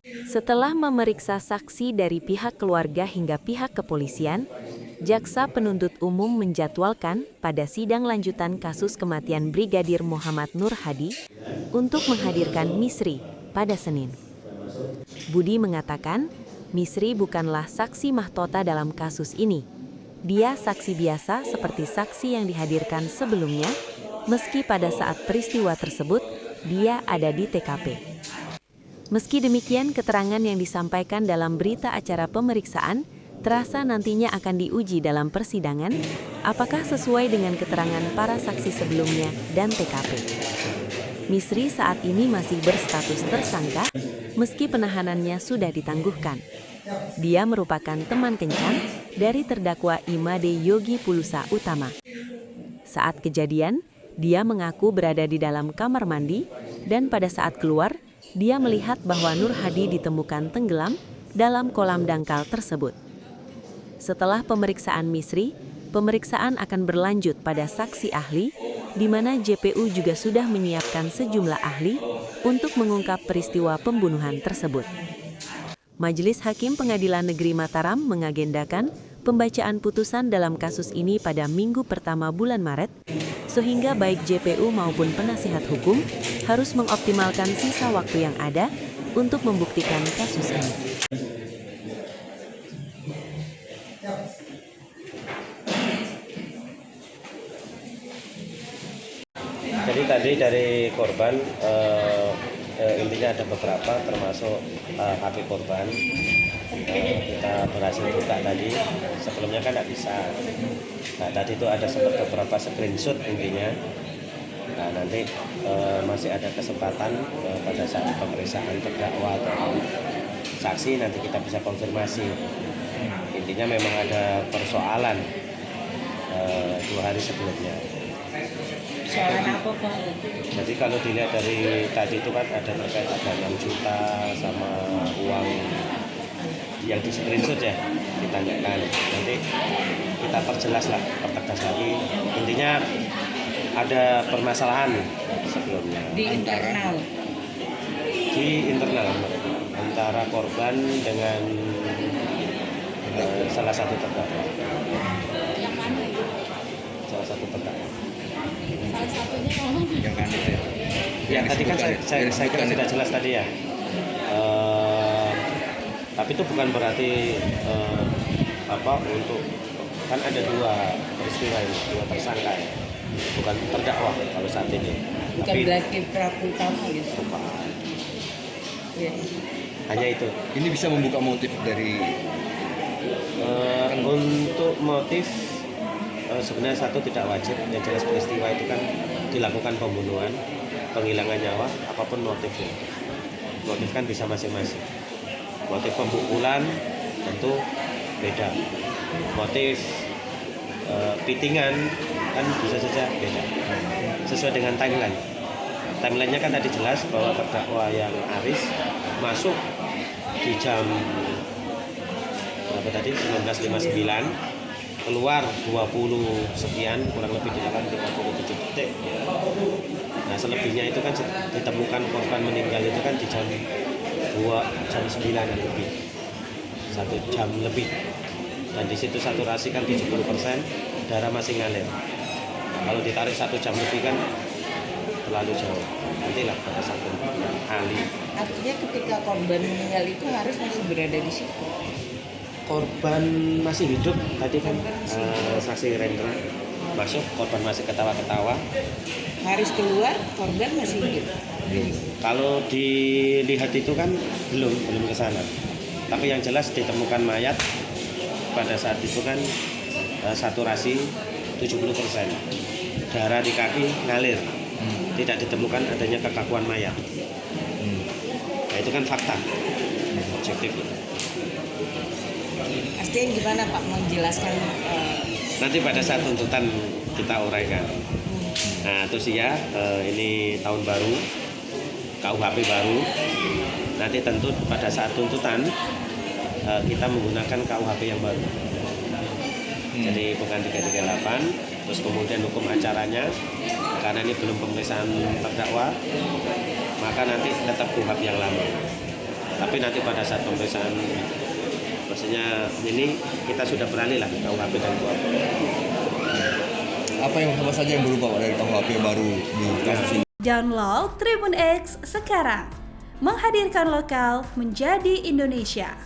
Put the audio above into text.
Setelah memeriksa saksi dari pihak keluarga hingga pihak kepolisian, Jaksa Penuntut Umum menjadwalkan pada sidang lanjutan kasus kematian Brigadir Muhammad Nur Hadi untuk menghadirkan Misri pada Senin. Budi mengatakan, Misri bukanlah saksi mahkota dalam kasus ini. Dia saksi biasa seperti saksi yang dihadirkan sebelumnya, meski pada saat peristiwa tersebut dia ada di TKP. Meski demikian, keterangan yang disampaikan dalam berita acara pemeriksaan terasa nantinya akan diuji dalam persidangan, apakah sesuai dengan keterangan para saksi sebelumnya dan TKP. Misri saat ini masih berstatus tersangka, meski penahanannya sudah ditangguhkan. Dia merupakan teman kencan dari terdakwa Imade Yogi Pulusa Utama. Saat kejadian, dia mengaku berada di dalam kamar mandi, dan pada saat keluar, dia melihat bahwa Nur Hadi ditemukan tenggelam dalam kolam dangkal tersebut. Setelah pemeriksaan Misri, pemeriksaan akan berlanjut pada saksi ahli, di mana JPU juga sudah menyiapkan sejumlah ahli untuk mengungkap peristiwa pembunuhan tersebut. Majelis Hakim Pengadilan Negeri Mataram mengagendakan pembacaan putusan dalam kasus ini pada minggu pertama bulan Maret, sehingga baik JPU maupun penasihat hukum harus mengoptimalkan sisa waktu yang ada untuk membuktikan kasus ini. Jadi tadi dari korban intinya ada beberapa, termasuk HP korban. Kita berhasil buka tadi, sebelumnya kan tidak bisa. Nah tadi itu ada sempat beberapa screenshot intinya. Nah nanti masih ada kesempatan pada saat pemeriksaan terdakwa atau saksi nanti kita bisa konfirmasi. Intinya memang ada persoalan 2 hari sebelumnya. Soalan apa, Pak? Jadi kalau dilihat dari tadi itu kan ada terkait ada 6 juta sama uang yang di screenshot ya, ditanyakan. Nanti kita perjelas lah, pertegas lagi. Intinya ada permasalahan sebelumnya. Di internal. Di internal antara korban dengan salah satu terdakwa. Salah satu terdakwa. Salah satunya ngomong Yang kan itu ya. Ya tadi kan saya kira sudah jelas tadi ya. Tapi itu bukan berarti untuk kan ada 2 peristiwa ini, 2 tersangka ya, bukan terdakwa kalau saat ini. Bukan Tapi berarti pelaku utama gitu. bukan. Ya. Hanya itu. Ini bisa membuka motif dari Untuk motif sebenarnya satu tidak wajib, yang jelas peristiwa itu kan dilakukan pembunuhan, penghilangan nyawa, apapun motifnya. Motif kan bisa masing-masing. Motif pembukulan tentu beda. Motif pitingan kan bisa saja beda. Sesuai dengan timeline. Timelinenya kan tadi jelas bahwa terdakwa yang Aris masuk di jam berapa tadi 19.59, keluar 20 sekian, kurang lebih di dalam 37 detik. Nah selebihnya itu kan ditemukan korban meninggal itu kan di jam 9 lebih, 1 jam lebih, dan di situ saturasi kan 70%, darah masih ngalir. Nah, kalau ditarik 1 jam lebih kan terlalu jauh. Nantilah pada satu ahli. Artinya ketika korban meninggal itu harus masih berada di situ. Korban masih hidup tadi kan, saksi Rendra masuk, korban masih ketawa-ketawa. Harus keluar, korban masih hidup. Kalau dilihat itu kan belum ke sana. Tapi yang jelas ditemukan mayat pada saat itu kan saturasi 70%. Darah di kaki ngalir. Tidak ditemukan adanya kekakuan mayat. Nah, itu kan fakta. Objektif. Artinya gimana Pak menjelaskan? Nanti pada saat tuntutan kita uraikan. Nah, terus ya ini tahun baru, KUHP baru. Nanti tentu pada saat tuntutan kita menggunakan KUHP yang baru. Jadi bukan 338, terus kemudian hukum acaranya karena ini belum pemeriksaan terdakwa, maka nanti tetap KUHP yang lama. Tapi nanti pada saat pemeriksaan, maksudnya ini kita sudah beralih lah ke KUHP dan KUHP. apa saja yang berubah Pak, dari KUHP baru di kasus ini? Download Tribun X sekarang, menghadirkan lokal menjadi Indonesia.